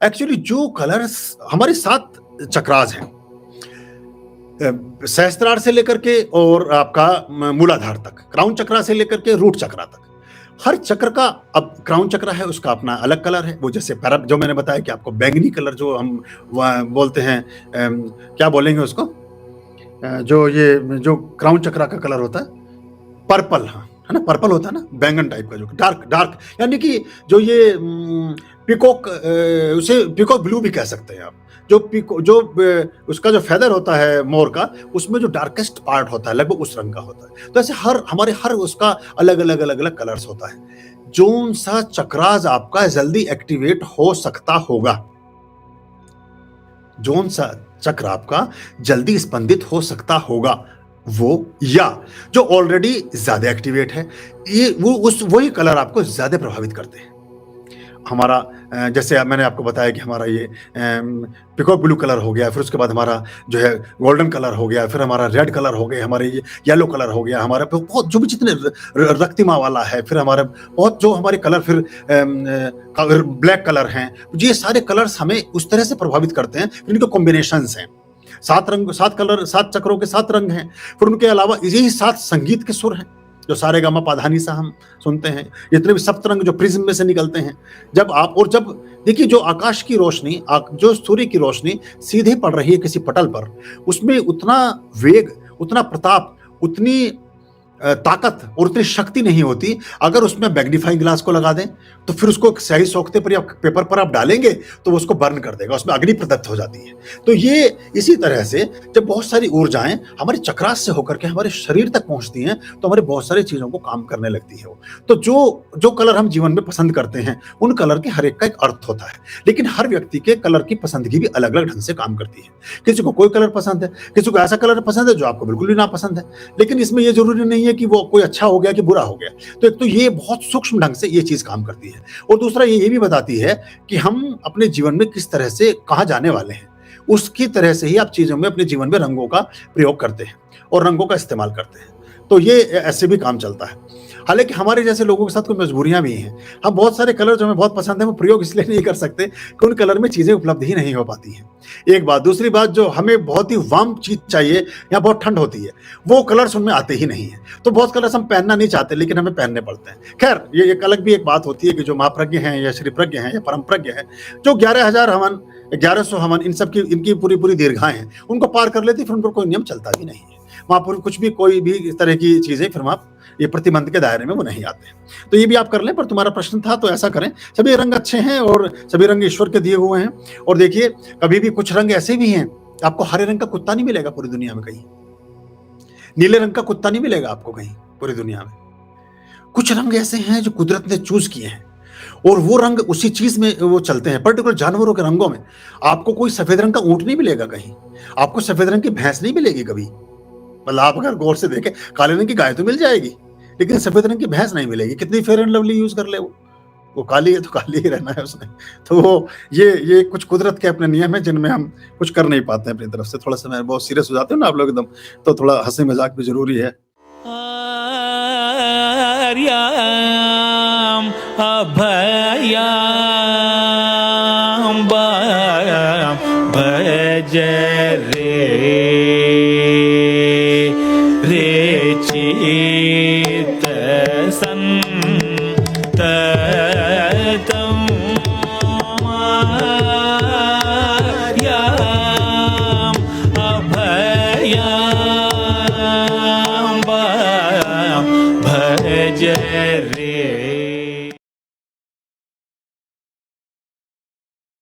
Actually जो colours हमारे 7 चक्रास हैं, सहस्त्रार से लेकर के और आपका मूलाधार तक, क्राउन चक्रा से लेकर के रूट चक्रा तक, हर चक्र का, अब क्राउन चक्र है उसका अपना अलग कलर है। वो जैसे पैरा जो मैंने बताया कि आपको बैंगनी कलर जो हम बोलते हैं, क्या बोलेंगे उसको, जो ये जो क्राउन चक्रा का कलर होता है पर्पल, हाँ है ना, पर्पल होता है ना, बैंगन टाइप का, जो डार्क डार्क, यानी कि जो ये पिकॉक, उसे पिकॉक ब्लू भी कह सकते हैं आप। जो उसका जो फेदर होता है मोर का, उसमें जो डार्केस्ट पार्ट होता है लगभग उस रंग का होता है। तो ऐसे हमारे हर उसका अलग अलग अलग अलग कलर्स होता है। जोन सा चक्रास आपका जल्दी एक्टिवेट हो सकता होगा, जोन सा चक्र आपका जल्दी स्पंदित हो सकता होगा, वो, या जो ऑलरेडी ज्यादा एक्टिवेट है, ये वही कलर आपको ज्यादा प्रभावित करते हैं। हमारा जैसे मैंने आपको बताया कि हमारा ये पिकॉक ब्लू कलर हो गया, फिर उसके बाद हमारा जो है गोल्डन कलर हो गया, फिर हमारा रेड कलर हो गया, हमारे ये येलो कलर हो गया, हमारा बहुत जो भी जितने रक्तिमा वाला है, फिर हमारे बहुत जो हमारे कलर, फिर ब्लैक कलर हैं, ये सारे कलर्स हमें उस तरह से प्रभावित करते हैं। फिर इनके कॉम्बिनेशंस हैं, 7 रंग, 7 कलर, 7 चक्रों के 7 रंग हैं। फिर उनके अलावा यही 7 संगीत के सुर हैं, जो सारे गामा पाधानी सा हम सुनते हैं, जितने भी सप्तरंग जो प्रिज्म में से निकलते हैं। जब देखिए, जो आकाश की रोशनी, जो सूर्य की रोशनी सीधे पड़ रही है किसी पटल पर, उसमें उतना वेग, उतना प्रताप, उतनी ताकत और उतनी शक्ति नहीं होती। अगर उसमें मैग्नीफाइंग ग्लास को लगा दें तो फिर उसको सही सोखते पर या पेपर पर आप डालेंगे तो वो उसको बर्न कर देगा, उसमें अग्नि प्रदत्त हो जाती है। तो ये इसी तरह से जब बहुत सारी ऊर्जाएं हमारे चक्रास से होकर के हमारे शरीर तक पहुंचती हैं तो हमारे बहुत सारी चीजों को काम करने लगती है वो। तो जो कलर हम जीवन में पसंद करते हैं, उन कलर के हर एक का एक अर्थ होता है, लेकिन हर व्यक्ति के कलर की पसंदगी भी अलग अलग ढंग से काम करती है। किसी को कोई कलर पसंद है, किसी को ऐसा कलर पसंद है जो आपको बिल्कुल भी नापसंद है, लेकिन इसमें यह जरूरी नहीं है कि वो कोई अच्छा हो गया कि बुरा हो गया। तो एक तो ये बहुत सूक्ष्म ढंग से ये चीज काम करती है, और दूसरा ये भी बताती है कि हम अपने जीवन में किस तरह से कहां जाने वाले हैं। उसकी तरह से ही आप चीजों में, अपने जीवन में रंगों का प्रयोग करते हैं और रंगों का इस्तेमाल करते हैं। तो ये ऐसे भी काम चलता है। हालांकि हमारे जैसे लोगों के साथ कुछ मजबूरियां भी हैं। हम बहुत सारे कलर जो हमें बहुत पसंद है वो प्रयोग इसलिए नहीं कर सकते कि उन कलर में चीजें उपलब्ध ही नहीं हो पाती हैं, एक बात। दूसरी बात, जो हमें बहुत ही वार्म चीज चाहिए या बहुत ठंड होती है, वो कलर्स उनमें आते ही नहीं है। तो बहुत कलर्स हम पहनना नहीं चाहते लेकिन हमें पहनने पड़ते हैं। खैर, ये एक अलग भी एक बात होती है कि जो महाप्रज्ञ हैं या श्रीप्रज्ञ हैं या परमप्रज्ञ हैं, जो 11,000 हवन, 1100 हवन, इनकी पूरी दीर्घाएं हैं, उनको पार कर लेती, फिर उन पर कोई नियम चलता भी नहीं है। वहां पर कुछ भी, कोई भी इस तरह की चीजें फिर आप ये प्रतिबंध के दायरे में वो नहीं आते। तो ये भी आप कर लें। पर तुम्हारा प्रश्न था तो ऐसा करें, सभी रंग अच्छे हैं और सभी रंग ईश्वर के दिए हुए हैं। और देखिए, कभी भी कुछ रंग ऐसे भी हैं, आपको हरे रंग का कुत्ता नहीं मिलेगा पूरी दुनिया में कहीं, नीले रंग का कुत्ता नहीं मिलेगा आपको कहीं पूरी दुनिया में। कुछ रंग ऐसे हैं जो कुदरत ने चूज किए हैं और वो रंग उसी चीज में वो चलते हैं। पर्टिकुलर जानवरों के रंगों में आपको कोई सफेद रंग का ऊंट नहीं मिलेगा कहीं, आपको सफेद रंग की भैंस नहीं मिलेगी कभी। मतलब आप अगर गौर से देखें, काले रंग की गाय तो मिल जाएगी लेकिन सफेद रंग की भैंस नहीं मिलेगी। कितनी फेयर एंड लवली यूज कर ले, वो काली है तो काली ही रहना है उसने। तो वो ये कुछ कुदरत के अपने नियम है जिनमें हम कुछ कर नहीं पाते हैं अपनी तरफ से। थोड़ा सा मैं बहुत सीरियस हो जाते हो ना आप लोग एकदम, तो थोड़ा हंसी मजाक भी जरूरी है। अभयाम भज रे चित संततम अभयाम भज रे